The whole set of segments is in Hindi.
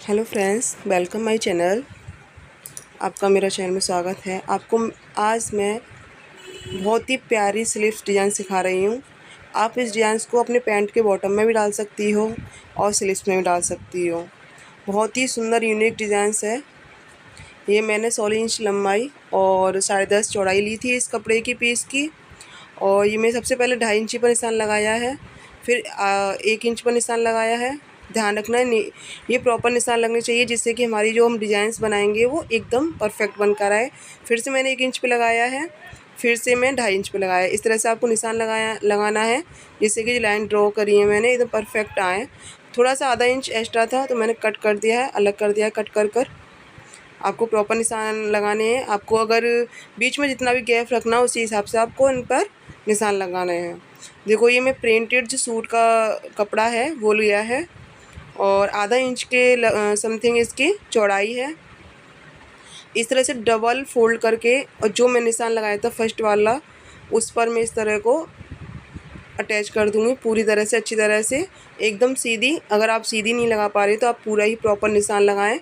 Hello friends, welcome my channel. आपका मेरा चैनल में स्वागत है। आपको आज मैं बहुत ही प्यारी स्लीव्स डिज़ाइन सिखा रही हूँ। आप इस डिज़ाइन को अपने पैंट के बॉटम में भी डाल सकती हो और स्लीव्स में भी डाल सकती हो। बहुत ही सुंदर यूनिक डिज़ाइंस है। ये मैंने 16 इंच लंबाई और 10.5 चौड़ाई ली थी इस कपड़े की पीस की। और ये मैं सबसे पहले 2.5 इंची पर निशान लगाया है, फिर 1 इंच पर निशान लगाया है। ध्यान रखना है ये प्रॉपर निशान लगने चाहिए, जिससे कि हमारी जो हम डिज़ाइंस बनाएंगे वो एकदम परफेक्ट बनकर आए। फिर से मैंने 1 इंच पे लगाया है, फिर से मैं 2.5 इंच पे लगाया। इस तरह से आपको निशान लगाना है, जिससे कि जो लाइन ड्रॉ करी है मैंने एकदम परफेक्ट आए। थोड़ा सा आधा इंच एक्स्ट्रा था तो मैंने कट कर दिया है, अलग कर दिया है कट कर आपको प्रॉपर निशान लगाने हैं। आपको अगर बीच में जितना भी गैप रखना उसी हिसाब से आपको इन पर निशान लगाने हैं। देखो, ये मैं प्रिंटेड जो सूट का कपड़ा है वो लिया है और आधा इंच के समथिंग इसकी चौड़ाई है। इस तरह से डबल फोल्ड करके और जो मैं निशान लगाया था फर्स्ट वाला उस पर मैं इस तरह को अटैच कर दूंगी पूरी तरह से, अच्छी तरह से एकदम सीधी। अगर आप सीधी नहीं लगा पा रहे तो आप पूरा ही प्रॉपर निशान लगाएं।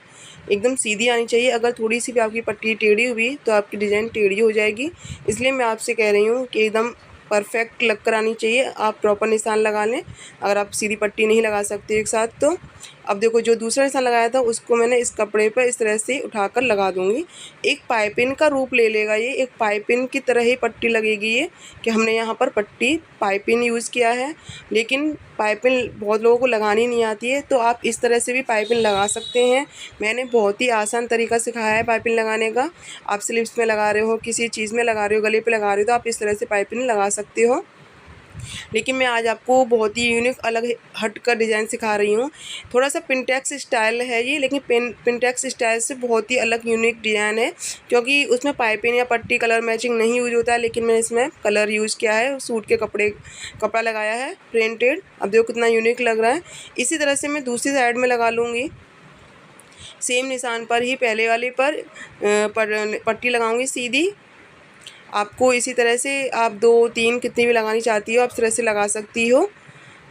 एकदम सीधी आनी चाहिए। अगर थोड़ी सी भी आपकी पट्टी टेढ़ी हुई तो आपकी डिज़ाइन टेढ़ी हो जाएगी। इसलिए मैं आपसे कह रही हूँ कि एकदम परफेक्ट लग कर आनी चाहिए। आप प्रॉपर निशान लगा लें। अगर आप सीधी पट्टी नहीं लगा सकते एक साथ तो अब देखो, जो दूसरा निशान लगाया था उसको मैंने इस कपड़े पर इस तरह से उठाकर लगा दूंगी। एक पाइपिंग का रूप ले लेगा। ये एक पाइपिंग की तरह ही पट्टी लगेगी। ये कि हमने यहाँ पर पट्टी पाइपिंग यूज़ किया है, लेकिन पाइपिंग बहुत लोगों को लगानी नहीं आती है, तो आप इस तरह से भी पाइपिंग लगा सकते हैं। मैंने बहुत ही आसान तरीका सिखाया है पाइपिंग लगाने का। आप स्लीव्स में लगा रहे हो, किसी चीज़ में लगा रहे हो, गले पे लगा रहे हो, तो आप इस तरह से पाइपिंग लगा सकते हो। लेकिन मैं आज आपको बहुत ही यूनिक अलग हट कर डिज़ाइन सिखा रही हूँ। थोड़ा सा पिंटेक्स स्टाइल है ये, लेकिन पिंटेक्स स्टाइल से बहुत ही अलग यूनिक डिज़ाइन है, क्योंकि उसमें पाइपिंग या पट्टी कलर मैचिंग नहीं यूज होता है, लेकिन मैंने इसमें कलर यूज़ किया है। सूट के कपड़ा लगाया है प्रिंटेड। अब देखो कितना यूनिक लग रहा है। इसी तरह से मैं दूसरी साइड में लगा लूँगी। सेम निशान पर ही पहले वाले पर पट्टी लगाऊंगी सीधी। आपको इसी तरह से आप 2-3 कितनी भी लगानी चाहती हो आप इस तरह से लगा सकती हो।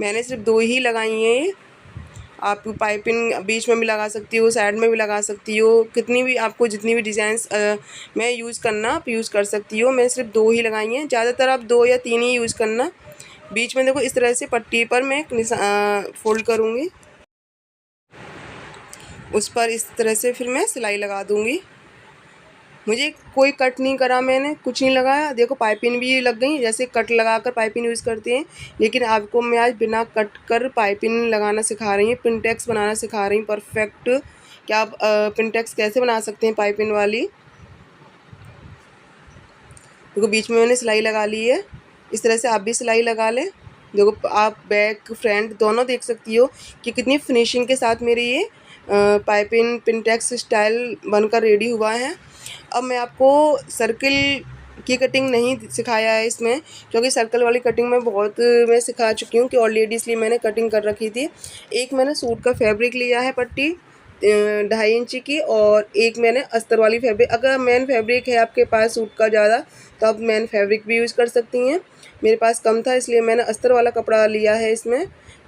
मैंने सिर्फ 2 ही लगाई हैं। आप पाइपिंग बीच में भी लगा सकती हो, साइड में भी लगा सकती हो, कितनी भी आपको जितनी भी डिज़ाइंस में यूज़ करना आप यूज़ कर सकती हो। मैंने सिर्फ 2 ही लगाई हैं। ज़्यादातर आप 2 या 3 ही यूज़ करना। बीच में देखो इस तरह से पट्टी पर मैं फोल्ड करूँगी, उस पर इस तरह से फिर मैं सिलाई लगा दूँगी। मुझे कोई कट नहीं करा, मैंने कुछ नहीं लगाया। देखो पाइपिंग भी लग गई, जैसे कट लगाकर पाइपिंग यूज़ करते हैं, लेकिन आपको मैं आज बिना कट कर पाइपिंग लगाना सिखा रही हूँ, पिंटेक्स बनाना सिखा रही हूँ परफेक्ट। क्या आप पिंटेक्स कैसे बना सकते हैं पाइपिंग वाली। देखो बीच में मैंने सिलाई लगा ली है। इस तरह से आप भी सिलाई लगा लें। देखो आप बैक फ्रंट दोनों देख सकती हो कि कितनी फिनिशिंग के साथ मेरी ये पाइपिंग पिंटेक्स स्टाइल बनकर रेडी हुआ है। अब मैं आपको सर्किल की कटिंग नहीं सिखाया है इसमें, क्योंकि सर्कल वाली कटिंग मैं सिखा चुकी हूँ कि ऑलरेडी, इसलिए मैंने कटिंग कर रखी थी। एक मैंने सूट का फैब्रिक लिया है पट्टी 2.5 इंची की, और एक मैंने अस्तर वाली फैब्रिक। अगर मैन फैब्रिक है आपके पास सूट का ज़्यादा तो आप मैन फैब्रिक भी यूज़ कर सकती हैं। मेरे पास कम था इसलिए मैंने अस्तर वाला कपड़ा लिया है। इसमें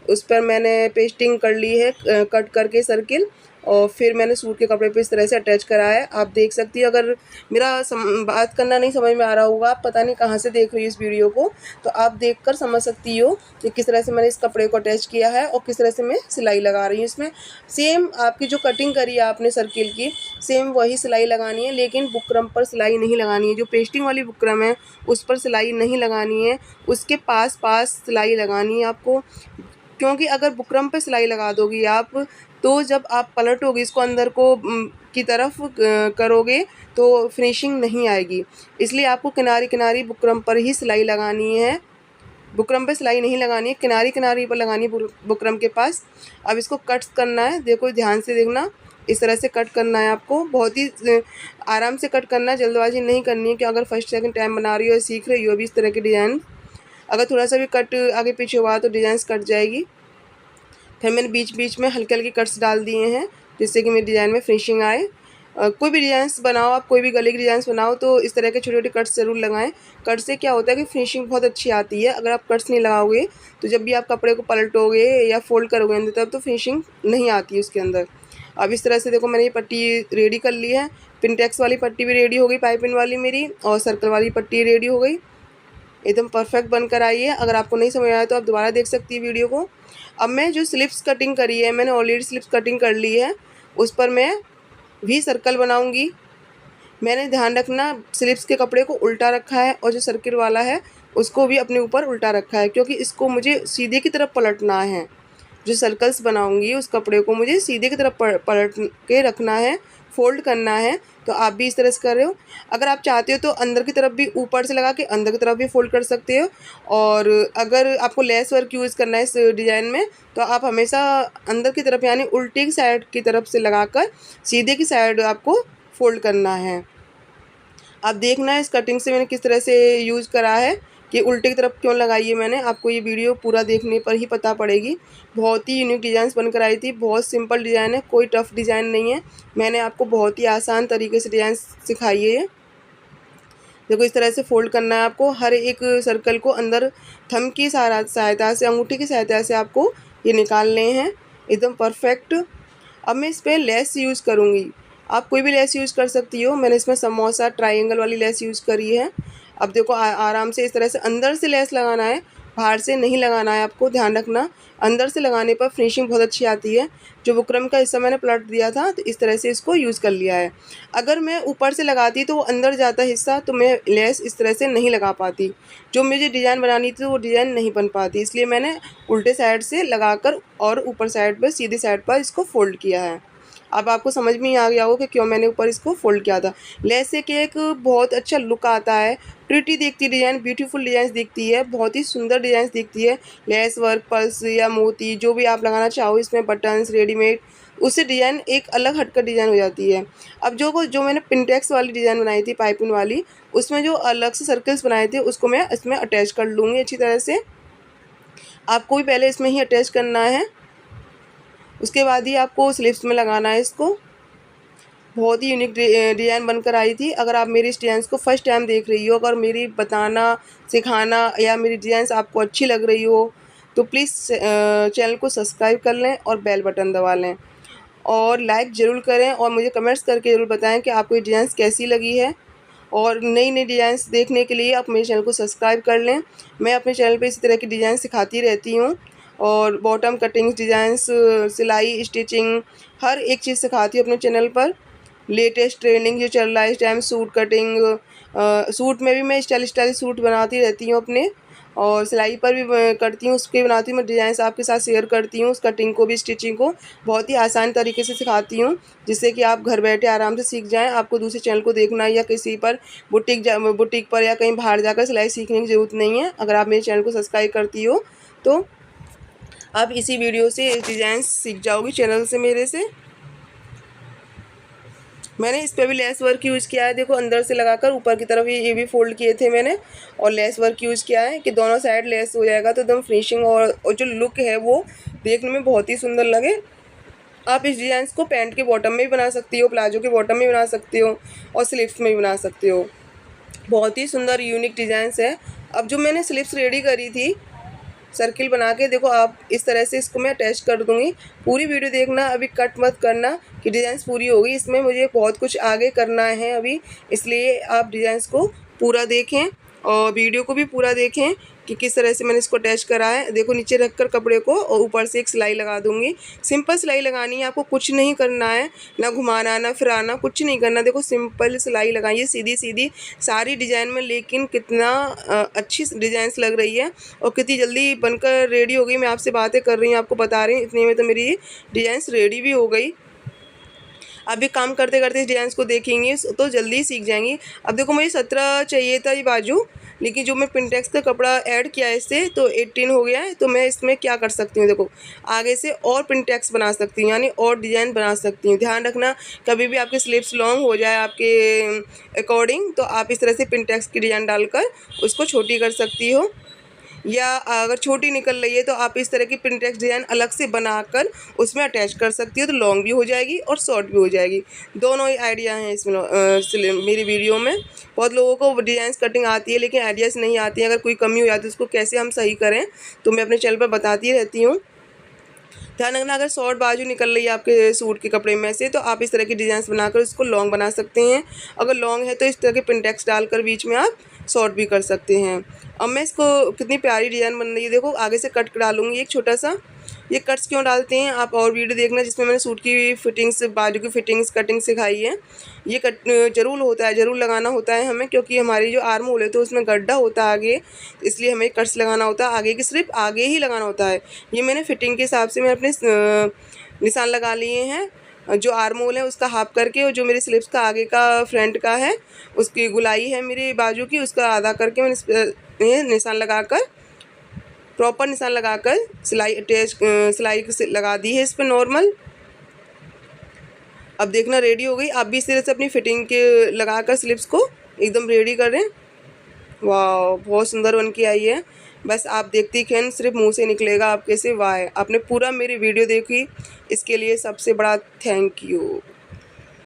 उस पर मैंने पेस्टिंग कर ली है कट करके सर्किल, और फिर मैंने सूट के कपड़े पे इस तरह से अटैच करा है। आप देख सकती हो। अगर मेरा बात करना नहीं समझ में आ रहा होगा, आप पता नहीं कहाँ से देख रही हो इस वीडियो को, तो आप देखकर समझ सकती हो कि किस तरह से मैंने इस कपड़े को अटैच किया है और किस तरह से मैं सिलाई लगा रही हूँ इसमें। सेम आपकी जो कटिंग करी है आपने सर्किल की, सेम वही सिलाई लगानी है, लेकिन बुकरम पर सिलाई नहीं लगानी है। जो पेस्टिंग वाली बुकरम है उस पर सिलाई नहीं लगानी है, उसके पास पास सिलाई लगानी है आपको। क्योंकि अगर बुकरम पे सिलाई लगा दोगी आप, तो जब आप पलटोगे इसको अंदर को की तरफ करोगे तो फिनिशिंग नहीं आएगी। इसलिए आपको किनारी किनारी बुकरम पर ही सिलाई लगानी है। बुकरम पे सिलाई नहीं लगानी है, किनारी किनारी पर लगानी है बुकरम के पास। अब इसको कट करना है। देखो ध्यान से देखना, इस तरह से कट करना है आपको। बहुत ही आराम से कट करना है, जल्दबाजी नहीं करनी है। कि अगर फर्स्ट सेकंड टाइम बना रही हो या सीख रही हो अभी इस तरह के डिज़ाइन, अगर थोड़ा सा भी कट आगे पीछे हुआ तो डिज़ाइन कट जाएगी। फिर मैंने बीच बीच में हल्के हल्के कट्स डाल दिए हैं, जिससे कि मेरे डिज़ाइन में फिनिशिंग आए। कोई भी डिज़ाइंस बनाओ आप, कोई भी गले की डिज़ाइंस बनाओ तो इस तरह के छोटे छोटे कट्स ज़रूर लगाएं। कट से क्या होता है कि फिनिशिंग बहुत अच्छी आती है। अगर आप कट्स नहीं लगाओगे तो जब भी आप कपड़े को पलटोगे या फोल्ड करोगे अंदर तब तो फिनिशिंग नहीं आती है उसके अंदर। अब इस तरह से देखो मैंने ये पट्टी रेडी कर ली है। पिनटेक्स वाली पट्टी भी रेडी हो गई, पाइपिंग वाली मेरी, और सर्कल वाली पट्टी रेडी हो गई। एकदम परफेक्ट बनकर आई है। अगर आपको नहीं समझ आया तो आप दोबारा देख सकती है वीडियो को। अब मैं जो स्लिप्स कटिंग करी है, मैंने ऑलरेडी स्लिप्स कटिंग कर ली है, उस पर मैं भी सर्कल बनाऊंगी। मैंने ध्यान रखना स्लिप्स के कपड़े को उल्टा रखा है और जो सर्किल वाला है उसको भी अपने ऊपर उल्टा रखा है, क्योंकि इसको मुझे सीधे की तरफ पलटना है। जो सर्कल्स बनाऊंगी उस कपड़े को मुझे सीधे की तरफ पलट के रखना है, फोल्ड करना है। तो आप भी इस तरह से कर रहे हो। अगर आप चाहते हो तो अंदर की तरफ भी ऊपर से लगा के अंदर की तरफ भी फोल्ड कर सकते हो। और अगर आपको लेस वर्क यूज़ करना है इस डिज़ाइन में तो आप हमेशा अंदर की तरफ यानी उल्टी की साइड की तरफ से लगाकर सीधे की साइड आपको फोल्ड करना है। अब देखना है इस कटिंग से मैंने किस तरह से यूज़ करा है कि उल्टे की तरफ क्यों लगाई है मैंने, आपको ये वीडियो पूरा देखने पर ही पता पड़ेगी। बहुत ही यूनिक डिज़ाइन बनकर आई थी। बहुत सिंपल डिज़ाइन है, कोई टफ डिज़ाइन नहीं है। मैंने आपको बहुत ही आसान तरीके से डिज़ाइन सिखाई है। देखो इस तरह से फोल्ड करना है आपको। हर एक सर्कल को अंदर थंब की सहायता से, अंगूठी की सहायता से आपको ये निकालने हैं एकदम परफेक्ट। अब मैं इस पर लेस यूज़ करूँगी। आप कोई भी लेस यूज़ कर सकती हो। मैंने इसमें समोसा ट्रायंगल वाली लेस यूज़ करी है। अब देखो आराम से इस तरह से अंदर से लेस लगाना है, बाहर से नहीं लगाना है। आपको ध्यान रखना अंदर से लगाने पर फिनिशिंग बहुत अच्छी आती है। जो बुकरम का हिस्सा मैंने पलट दिया था तो इस तरह से इसको यूज़ कर लिया है। अगर मैं ऊपर से लगाती तो वो अंदर जाता हिस्सा, तो मैं लेस इस तरह से नहीं लगा पाती। जो मुझे डिज़ाइन बनानी थी वो डिज़ाइन नहीं बन पाती, इसलिए मैंने उल्टे साइड से लगाकर और ऊपर साइड पर सीधी साइड पर इसको फोल्ड किया है। अब आपको समझ में ही आ गया होगा कि क्यों मैंने ऊपर इसको फोल्ड किया था। लेस से कि एक बहुत अच्छा लुक आता है, प्रिटी दिखती डिज़ाइन, ब्यूटीफुल डिज़ाइन दिखती है, बहुत ही सुंदर डिज़ाइन दिखती है। लेस वर्क, पर्ल्स या मोती जो भी आप लगाना चाहो इसमें, बटन्स रेडीमेड, उससे डिज़ाइन एक अलग हटकर डिज़ाइन हो जाती है। अब जो मैंने पिनटेक्स वाली डिज़ाइन बनाई थी पाइपिंग वाली, उसमें जो अलग से सर्कल्स बनाए थे उसको मैं इसमें अटैच कर लूँगी अच्छी तरह से। आपको भी पहले इसमें ही अटैच करना है, उसके बाद ही आपको स्लिप्स में लगाना है इसको। बहुत ही यूनिक डिज़ाइन बनकर आई थी। अगर आप मेरी इस डिज़ाइन को फर्स्ट टाइम देख रही हो, अगर मेरी बताना सिखाना या मेरी डिज़ाइंस आपको अच्छी लग रही हो तो प्लीज़ चैनल को सब्सक्राइब कर लें और बेल बटन दबा लें और लाइक ज़रूर करें और मुझे कमेंट्स करके ज़रूर बताएं कि आपको ये डिज़ाइंस कैसी लगी है। और नई नई डिज़ाइंस देखने के लिए आप मेरे चैनल को सब्सक्राइब कर लें। मैं अपने चैनल पे इसी तरह की डिज़ाइन सिखाती रहती हूँ और बॉटम कटिंग्स, डिज़ाइंस, सिलाई, स्टिचिंग, हर एक चीज़ सिखाती हूँ अपने चैनल पर। लेटेस्ट ट्रेंडिंग जो चल रहा है इस टाइम, सूट कटिंग, सूट में भी मैं स्टाइलिश सूट बनाती रहती हूँ अपने, और सिलाई पर भी करती हूँ, उसके बनाती हूँ मैं डिज़ाइंस आपके साथ शेयर करती हूँ। उस कटिंग को भी, स्टिचिंग को बहुत ही आसान तरीके से सिखाती हूँ, जिससे कि आप घर बैठे आराम से सीख जाएं। आपको दूसरे चैनल को देखना या किसी पर बुटीक पर या कहीं बाहर जाकर सिलाई सीखने की ज़रूरत नहीं है। अगर आप मेरे चैनल को सब्सक्राइब करती हो तो आप इसी वीडियो से डिज़ाइन सीख जाओगी चैनल से मेरे से। मैंने इस पर भी लेस वर्क यूज़ किया है। देखो अंदर से लगाकर ऊपर की तरफ ये भी फोल्ड किए थे मैंने, और लेस वर्क यूज़ किया है कि दोनों साइड लेस हो जाएगा तो एकदम फिनिशिंग और जो लुक है वो देखने में बहुत ही सुंदर लगे। आप इस डिज़ाइन को पैंट के बॉटम में भी बना सकती हो, प्लाजो के बॉटम में भी बना सकते हो और स्लिप्स में भी बना सकते हो। बहुत ही सुंदर यूनिक डिज़ाइंस है। अब जो मैंने स्लिप्स रेडी करी थी सर्किल बना के, देखो आप इस तरह से इसको मैं अटैच कर दूंगी। पूरी वीडियो देखना, अभी कट मत करना कि डिज़ाइंस पूरी हो गई। इसमें मुझे बहुत कुछ आगे करना है अभी, इसलिए आप डिज़ाइंस को पूरा देखें और वीडियो को भी पूरा देखें कि किस तरह से मैंने इसको अटैच करा है। देखो नीचे रखकर कपड़े को और ऊपर से एक सिलाई लगा दूंगी। सिंपल सिलाई लगानी है, आपको कुछ नहीं करना है, ना घुमाना ना फिराना, कुछ नहीं करना। देखो सिंपल सिलाई लगाइए सीधी सीधी सारी डिज़ाइन में, लेकिन कितना अच्छी डिज़ाइंस लग रही है और कितनी जल्दी बनकर रेडी हो गई। मैं आपसे बातें कर रही हूँ, आपको बता रही हूँ, इतने में तो मेरी डिज़ाइंस रेडी भी हो गई। अभी काम करते करते इस डिज़ाइन को देखेंगे तो जल्दी सीख जाएंगी। अब देखो मुझे 17 चाहिए था ये बाजू, लेकिन जो मैं पिनटेक्स का कपड़ा ऐड किया है इससे तो 18 हो गया है। तो मैं इसमें क्या कर सकती हूँ, देखो आगे से और पिनटेक्स बना सकती हूँ, यानी और डिज़ाइन बना सकती हूँ। ध्यान रखना कभी भी आपके स्लीव्स लॉन्ग हो जाए आपके अकॉर्डिंग तो आप इस तरह से पिनटेक्स की डिज़ाइन डालकर उसको छोटी कर सकती हो, या अगर छोटी निकल रही है तो आप इस तरह की पिनटेक्स डिज़ाइन अलग से बनाकर उसमें अटैच कर सकती हो, तो लॉन्ग भी हो जाएगी और शॉर्ट भी हो जाएगी। दोनों ही आइडिया हैं इसमें मेरी वीडियो में। बहुत लोगों को डिज़ाइन कटिंग आती है लेकिन आइडियाज़ नहीं आती हैं। अगर कोई कमी हो जाती है उसको कैसे हम सही करें तो मैं अपने चैनल पर बताती रहती हूँ। ध्यान रखना, अगर शॉर्ट बाजू निकल रही है आपके सूट के कपड़े में से तो आप इस तरह की डिज़ाइन बनाकर उसको लॉन्ग बना सकते हैं। अगर लॉन्ग है तो इस तरह के पिनटेक्स डालकर बीच में आप शॉर्ट भी कर सकते हैं। अब मैं इसको कितनी प्यारी डिज़ाइन बन रही है, देखो आगे से कट डालूँगी एक छोटा सा। ये कट्स क्यों डालते हैं आप और वीडियो देखना जिसमें मैंने सूट की फिटिंग्स, बाजू की फिटिंग्स, कटिंग सिखाई है। ये कट ज़रूर होता है, ज़रूर लगाना होता है हमें, क्योंकि हमारी जो आर्म होल है तो उसमें गड्ढा होता है आगे, इसलिए हमें कट्स लगाना होता है। आगे की सिर्फ आगे ही लगाना होता है। ये मैंने फिटिंग के हिसाब से मैं अपने निशान लगा लिए हैं। जो आर्म होल है उसका हाफ करके, और जो मेरे स्लीव्स का आगे का फ्रंट का है उसकी गुलाई है मेरी बाजू की, उसका आधा करके मैंने निशान लगाकर, प्रॉपर निशान लगाकर सिलाई अटैच सिलाई लगा दी है इस पर नॉर्मल। अब देखना रेडी हो गई। आप भी इस तरह से अपनी फिटिंग के लगाकर स्लीव्स को एकदम रेडी करें। वाह, बहुत सुंदर बन के आई है। बस आप देखती खेन सिर्फ मुंह से निकलेगा आपके से वाह। आपने पूरा मेरी वीडियो देखी, इसके लिए सबसे बड़ा थैंक यू।